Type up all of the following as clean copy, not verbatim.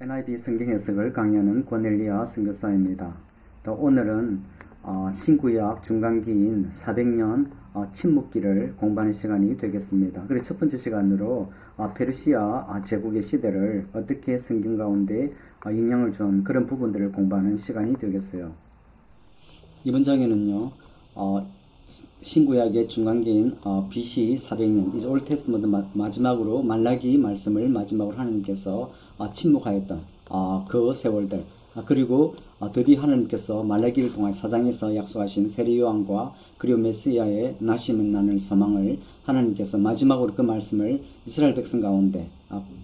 NIV 성경 해석을 강의하는 권엘리아 선교사입니다. 또 오늘은 신구약 중간기인 400년 침묵기를 공부하는 시간이 되겠습니다. 그리고 첫 번째 시간으로 페르시아 제국의 시대를 어떻게 성경 가운데 영향을 준 그런 부분들을 공부하는 시간이 되겠어요. 이번 장에는요. 신구약의 중간기인 BC 400년 이제 올드 테스트먼트 마지막으로 말라기 말씀을 마지막으로 하나님께서 침묵하였던 그 세월들, 그리고 드디어 하나님께서 말라기를 통해 사장에서 약속하신 세례요한과 그리고 메시아의 나심을 나눌 소망을 하나님께서 마지막으로 그 말씀을 이스라엘 백성 가운데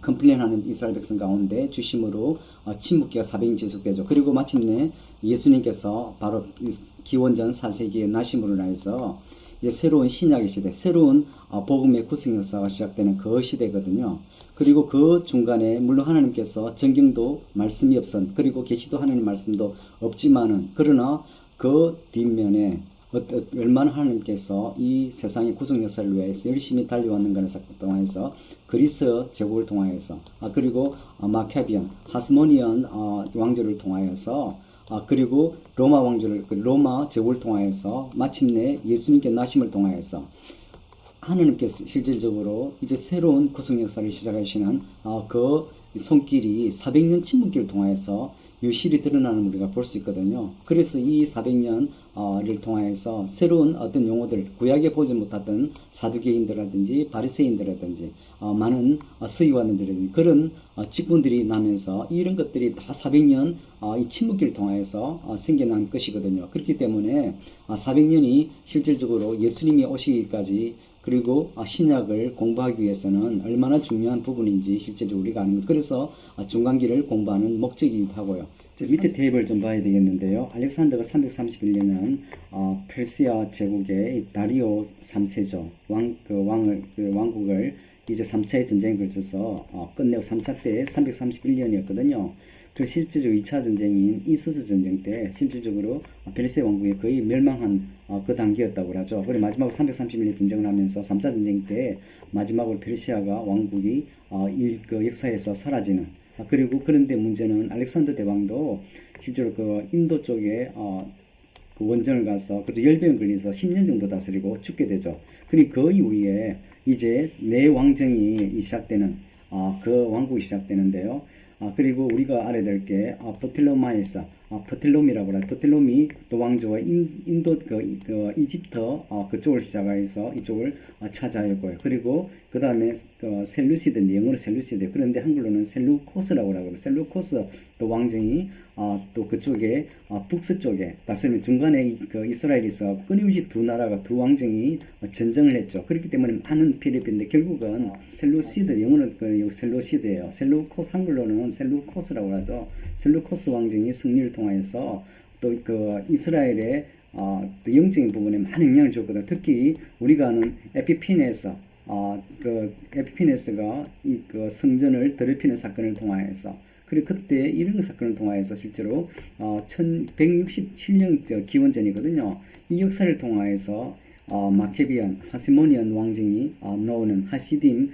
컴플레인하는 이스라엘 백성 가운데 주심으로 침묵기가 400년 지속되죠. 그리고 마침내 예수님께서 바로 기원전 4세기의 나심으로 인해서 이제 새로운 신약의 시대, 새로운 복음의 구성 역사가 시작되는 그 시대거든요. 그리고 그 중간에 물론 하나님께서 정경도 말씀이 없은, 그리고 계시도 하나님 말씀도 없지만은, 그러나 그 뒷면에 얼마나 하나님께서 이 세상의 구성 역사를 위해서 열심히 달려왔는가를 통해서 그리스 제국을 통하여서 그리고 마카비안 하스모니안 왕조를 통하여서 그리고 로마 왕조를 로마 제국을 통하여서 마침내 예수님께 나심을 통하여서 하나님께서 실질적으로 이제 새로운 구속 역사를 시작하시는 그 손길이 400년 침묵기를 통해서 유실이 드러나는 우리가 볼 수 있거든요. 그래서 이 400년을 통해서 새로운 어떤 용어들, 구약에 보지 못했던 사두개인들이라든지 바리새인들이라든지 많은 서기관들이라든지 그런 직분들이 나면서 이런 것들이 다 400년 이 침묵기를 통해서 생겨난 것이거든요. 그렇기 때문에 400년이 실질적으로 예수님이 오시기까지 그리고 신약을 공부하기 위해서는 얼마나 중요한 부분인지 실제로 우리가 아는 것. 그래서 중간기를 공부하는 목적이기도 하고요. 밑에 테이블 좀 봐야 되겠는데요. 알렉산더가 331년은 페르시아 제국의 다리오 3세조 왕국을 이제 3차의 전쟁에 걸쳐서 끝내고 3차 때 331년이었거든요. 그 실질적으로 2차 전쟁인 이수스 전쟁 때 실질적으로 페르시아 왕국이 거의 멸망한 그 단계였다고 하죠. 그리고 마지막으로 331년 전쟁을 하면서 3차 전쟁 때 마지막으로 페르시아가 왕국이 그 역사에서 사라지는. 그리고 그런데 문제는 알렉산더 대왕도 실제로 그 인도 쪽에 그 원정을 가서 그것도 열병 걸려서 10년 정도 다스리고 죽게 되죠. 그리고 그 이후에 이제 내 왕정이 시작되는 그 왕국이 시작되는데요. 그리고 우리가 알아야 될 게 버틸로마에서 버틸롬이라고 해요. 버틸롬이 또 왕조와 인도 그 이집트 그쪽을 시작해서 이쪽을 차지하였고요. 그리고 그 다음에 셀루시드인데 영어로 셀루시드, 그런데 한글로는 셀루코스라고 하거든요. 셀루코스 또 왕정이 또 그쪽에 북서쪽에 다스리면 중간에 그 이스라엘이 있어 끊임없이 두 나라가 두 왕정이 전쟁을 했죠. 그렇기 때문에 많은 필리핀인데 결국은 셀루시드, 영어는 그 셀루시드예요. 셀루코스, 한글로는 셀루코스라고 하죠. 셀루코스 왕정이 승리를 통하여서 또 그 이스라엘의 또 영적인 부분에 많은 영향을 줬거든요. 특히 우리가 아는 에피피네스, 그 에피피네스가 이 그 성전을 더럽히는 사건을 통하여서, 그리고 그때 이런 사건을 통하여서 실제로 1167년 기원전이거든요. 이 역사를 통하여서 마케비안, 하시모니안 왕정이 나오는 하시딤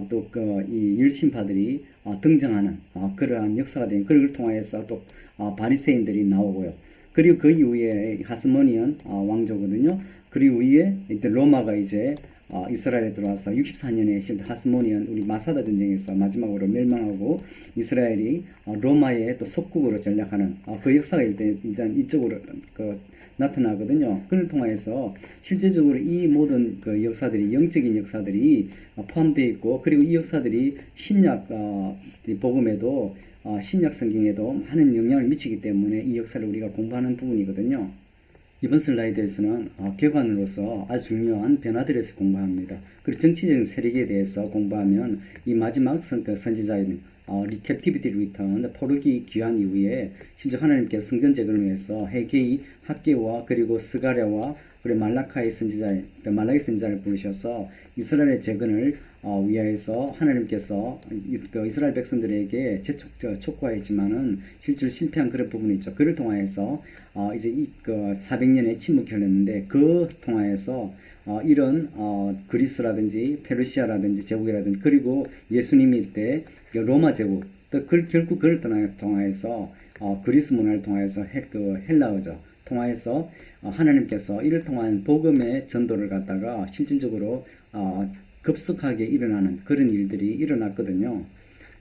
또 그 이 열심파들이 등장하는 그러한 역사가 된, 그걸 통하여서 또 바리새인들이 나오고요. 그리고 그 이후에 하스모니안 왕조거든요. 그리고 위에 로마가 이제 이스라엘에 들어와서 64년에 하스모니안 우리 마사다 전쟁에서 마지막으로 멸망하고 이스라엘이 로마의 또 속국으로 전락하는 그 역사가 일단 이쪽으로 나타나거든요. 그를 통해서 실제적으로 이 모든 그 역사들이 영적인 역사들이 포함되어 있고, 그리고 이 역사들이 신약 복음에도 신약 성경에도 많은 영향을 미치기 때문에 이 역사를 우리가 공부하는 부분이거든요. 이번 슬라이드에서는 객관으로서 아주 중요한 변화들에 대해서 공부합니다. 그리고 정치적인 세력에 대해서 공부하면 이 마지막 선지자인 리캡티비티 리턴, 포르기 귀환 이후에 실제 하나님께서 성전 재건을 위해서 헤게이, 학개와 그리고 스가랴와 그리고 말라카의 선지자를 부르셔서 이스라엘의 재건을 위하여서 하나님께서 이스라엘 백성들에게 촉구하였지만은 실제로 실패한 그런 부분이 있죠. 그를 통하여서 이제 400년의 침묵이 흘렀는데 그 통하여서 이런 그리스라든지 페르시아라든지 제국이라든지 그리고 예수님일 때 로마 제국 또 결국 그를 통하여서 그리스 문화를 통하여서 헬라어죠. 통하여서 하나님께서 이를 통한 복음의 전도를 갖다가 실질적으로 급속하게 일어나는 그런 일들이 일어났거든요.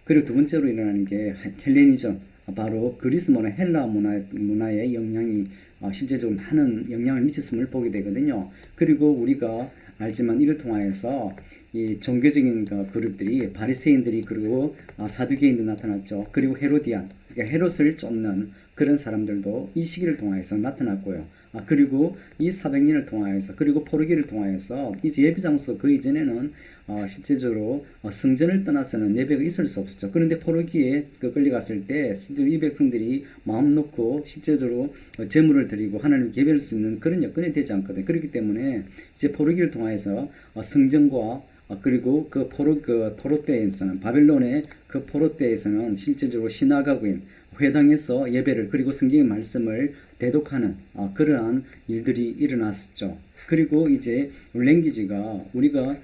그리고 두 번째로 일어나는 게 헬레니즘, 바로 그리스 문화, 헬라 문화의 영향이 실제적으로 많은 영향을 미쳤음을 보게 되거든요. 그리고 우리가 알지만 이를 통하여서 이 종교적인 그룹들이 바리새인들이 그리고 사두개인도 나타났죠. 그리고 헤로디안, 그러니까 헤롯을 쫓는 그런 사람들도 이 시기를 통하여서 나타났고요. 그리고 이 400년을 통하여서 그리고 포르기를 통하여서 이제 예배 장소 그 이전에는 실제적으로 성전을 떠나서는 예배가 있을 수 없었죠. 그런데 포르기에 끌려갔을 때 실제로 이 백성들이 마음 놓고 실제적으로 제물을 드리고 하나님께 예배할 수 있는 그런 여건이 되지 않거든요. 그렇기 때문에 이제 포르기를 통하여서 성전과 그리고 그 포로 때에서는 바벨론의 그 포로 때에서는 실질적으로 시나고그인 회당에서 예배를 그리고 성경의 말씀을 대독하는 그러한 일들이 일어났었죠. 그리고 이제 랭귀지가 우리가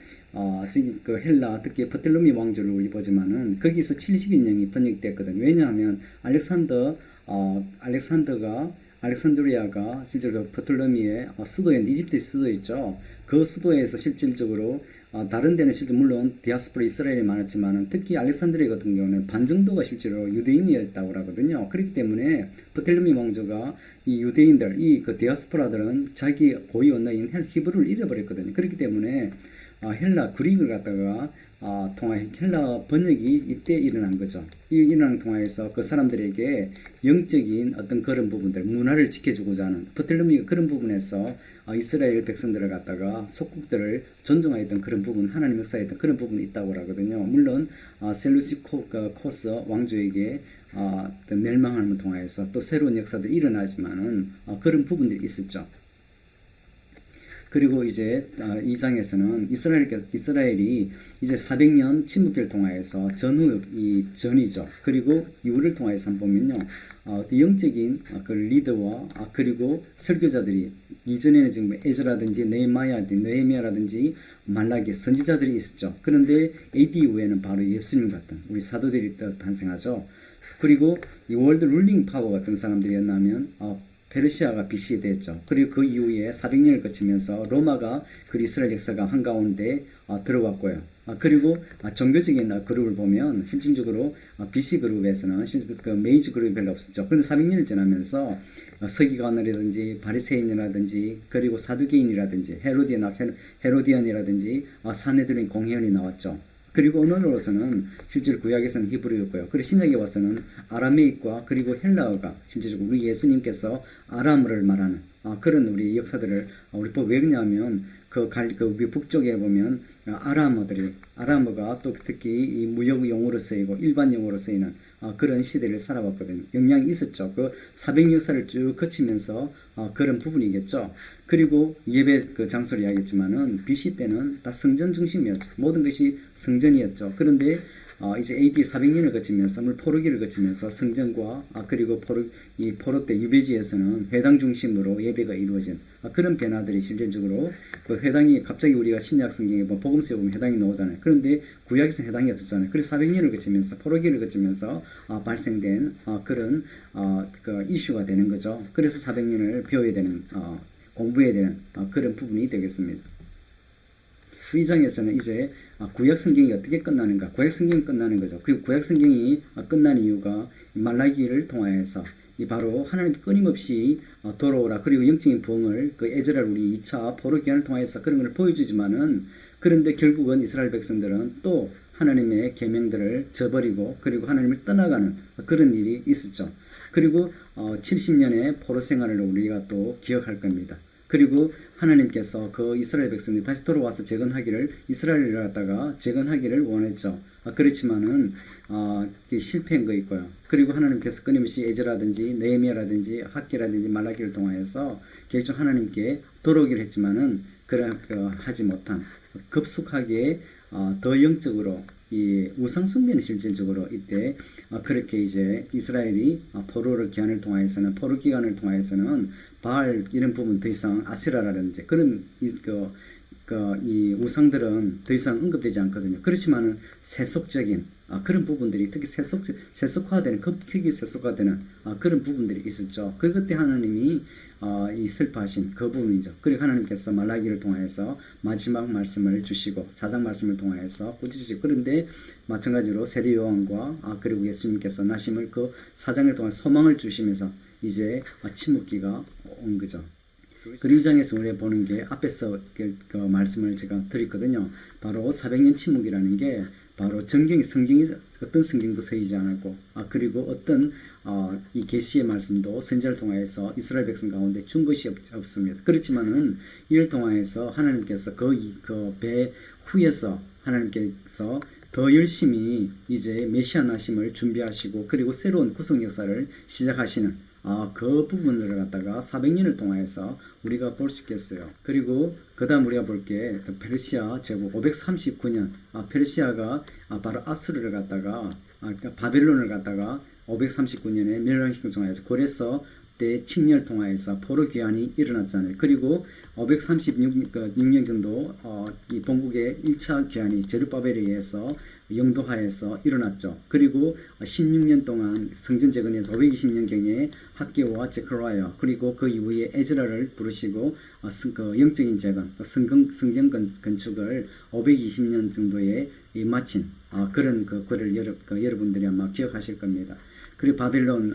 지금 그 헬라 특히 프텔로미 왕조를 우리 보지만은 거기서 70인명이 번역됐거든요. 왜냐하면 알렉산드리아가 실제로 프톨레미의 수도였는데 이집트의 수도였죠. 그 수도에서 실질적으로 다른 데는 실제 물론 디아스포라 이스라엘이 많았지만 특히 알렉산드리아 같은 경우는 반 정도가 실제로 유대인이었다고 하거든요. 그렇기 때문에 프톨레미 왕조가 이 유대인들, 이 그 디아스포라들은 자기 고유 언어인 히브리를 잃어버렸거든요. 그렇기 때문에 헬라 그릭을 갖다가 헬라 번역이 이때 일어난 거죠. 이 일어난 통화에서 그 사람들에게 영적인 어떤 그런 부분들, 문화를 지켜주고자 하는 프텔레미가 그런 부분에서 이스라엘 백성들을 갖다가 속국들을 존중하였던 그런 부분, 하나님 역사했던 그런 부분이 있다고 하거든요. 물론 셀루시코스 왕조에게 멸망함을 통하여서 또 새로운 역사들이 일어나지만은 그런 부분들이 있었죠. 그리고 이제 이 장에서는 이스라엘이 이제 400년 침묵기를 통하여서 전후 이 전이죠. 그리고 이후를 통하여서 한번 보면요, 영적인 그 리더와 그리고 설교자들이 이전에는 지금 에즈라든지 느헤미야라든지 말라기 선지자들이 있었죠. 그런데 AD 이후에는 바로 예수님 같은 우리 사도들이 탄생하죠. 그리고 이 월드 룰링 파워 같은 사람들이었다면 페르시아가 BC 됐죠. 그리고 그 이후에 400년을 거치면서 로마가 그 이스라엘 역사가 한가운데 들어왔고요. 그리고 종교적인 그룹을 보면 실질적으로 BC 그룹에서는 실제 그 메이지 그룹이 별로 없었죠. 그런데 400년을 지나면서 서기관이라든지 바리새인이라든지 그리고 사두개인이라든지 헤로디안이라든지 사내들인 공회원이 나왔죠. 그리고 언어로서는 실제로 구약에서는 히브리였고요. 그리고 신약에 와서는 아라메익과 그리고 헬라어가 실제적으로 우리 예수님께서 아람어를 말하는 그런 우리 역사들을 우리 보고 왜 그러냐면 그 북쪽에 보면 아람어가 또 특히 이 무역 용어로 쓰이고 일반 용어로 쓰이는 그런 시대를 살아왔거든요. 영향이 있었죠. 그 400역사를 쭉 거치면서 그런 부분이겠죠. 그리고 예배 그 장소를 이야기했지만은 BC 때는 다 성전 중심이었죠. 모든 것이 성전이었죠. 그런데 이제 AD 400년을 거치면서 포로기를 거치면서 성전과 그리고 포로 때 유배지에서는 회당 중심으로 예배가 이루어진 그런 변화들이 실질적으로 그 회당이 갑자기 우리가 신약 성경에 복음서에 보면 회당이 나오잖아요. 그런데 구약에서는 회당이 없었잖아요. 그래서 400년을 거치면서 포로기를 거치면서 발생된 그런 그 이슈가 되는 거죠. 그래서 400년을 배워야 되는 공부해야 되는 그런 부분이 되겠습니다. 이 장에서는 이제 구약 성경이 어떻게 끝나는가? 구약 성경이 끝나는 거죠. 그 구약 성경이 끝난 이유가 말라기를 통하여서 이 바로 하나님 끊임없이 돌아오라. 그리고 영적인 부흥을 그 에즈라 우리 2차 포로 기한을 통해서 그런 걸 보여주지만은 그런데 결국은 이스라엘 백성들은 또 하나님의 계명들을 저버리고 그리고 하나님을 떠나가는 그런 일이 있었죠. 그리고 70년의 포로 생활을 우리가 또 기억할 겁니다. 그리고 하나님께서 그 이스라엘 백성들이 다시 돌아와서 재건하기를 이스라엘을 갖다가 재건하기를 원했죠. 그렇지만은 실패한 거 있고요. 그리고 하나님께서 끊임없이 에즈라든지 느헤미야라든지 학기라든지 말라기를 통하여서 결국 하나님께 돌아오기를 했지만은 하지 못한 급속하게 더 영적으로 이 우상숭배는 실질적으로 이때 그렇게 이제 이스라엘이 포로 기간을 통하여서는 바알 이런 부분 더 이상 아세라라든지 그런 이 우상들은 더 이상 언급되지 않거든요. 그렇지만은 세속적인 그런 부분들이 특히 세속화되는 급격히 세속화되는 그런 부분들이 있었죠. 그때 하나님이 이 슬퍼하신 그 부분이죠. 그리고 하나님께서 말라기를 통하여서 마지막 말씀을 주시고 사장 말씀을 통하여서 꾸짖으시고 그런데 마찬가지로 세례 요한과 그리고 예수님께서 나심을 그 사장을 통해 소망을 주시면서 이제 침묵기가 온 거죠. 그리고 이 장에서 우리가 보는 게 앞에서 그 말씀을 제가 드렸거든요. 바로 400년 침묵이라는 게 바로 성경이 어떤 성경도 서이지 않았고 그리고 어떤 이 계시의 말씀도 선지자를 통하여서 이스라엘 백성 가운데 준 것이 없습니다. 그렇지만은 이를 통하여서 하나님께서 그 배 후에서 하나님께서 더 열심히 이제 메시아 나심을 준비하시고 그리고 새로운 구속 역사를 시작하시는 그 부분을 갖다가 400년을 통하여서 우리가 볼 수 있겠어요. 그리고 그 다음 우리가 볼 게 페르시아 제국 539년 페르시아가 바로 아수르를 갖다가 그러니까 바벨론을 갖다가 539년에 멸망시킨 통하여서 고레서 때 칙령을 통하여서 포로 귀환이 일어났잖아요. 그리고 536년 정도 이 본국의 1차 귀환이 제르바벨에 의해서 영도하에서 일어났죠. 그리고 16년 동안 성전 재건에서 520년경에 학개오와 제크라야 그리고 그 이후에 에즈라를 부르시고 그 영적인 재건, 성전 건축을 520년 정도에 마친 그런 그를 여러분들이 아마 기억하실 겁니다. 그리고 바벨론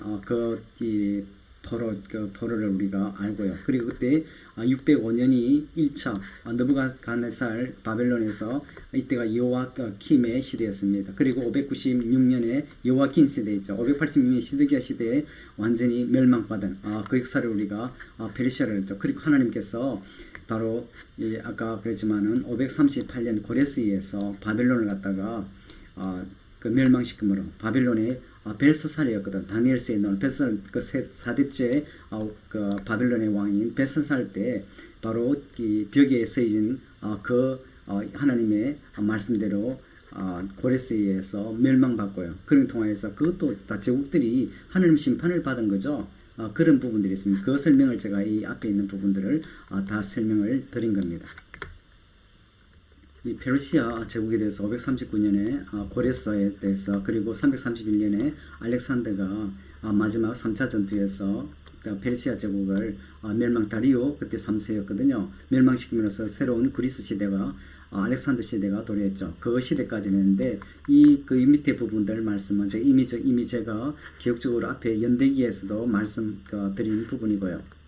포로를 우리가 알고요. 그리고 그때 605년이 1차 느부갓네살 바벨론에서 이때가 여호와킴의 시대였습니다. 그리고 596년에 여호와킨 시대 있죠. 586년 시드기야 시대에 완전히 멸망받은 그 역사를 우리가 페르시아를 했죠. 그리고 하나님께서 바로 아까 그랬지만은 538년 고레스에서 바벨론을 갖다가 그 멸망시킴으로 바벨론의 벨사살이었거든. 다니엘서에 나온 벨사살 그 4대째 그 바벨론의 왕인 벨사살 때 바로 이 벽에 쓰여진 하나님의 말씀대로 고레스에 의해서 멸망받고요. 그런 통하여서 그것도 다 제국들이 하나님 심판을 받은 거죠. 그런 부분들이 있습니다. 그 설명을 제가 이 앞에 있는 부분들을 다 설명을 드린 겁니다. 이 페르시아 제국에 대해서 539년에 고레스에 대해서 그리고 331년에 알렉산더가 마지막 3차 전투에서 페르시아 제국을 다리오 그때 3세였거든요. 멸망시킴으로써 새로운 그리스 시대가 알렉산더 시대가 도래했죠. 그 시대까지는 했는데 그 밑에 부분들 말씀은 이미 제가 기억적으로 앞에 연대기에서도 말씀 드린 부분이고요.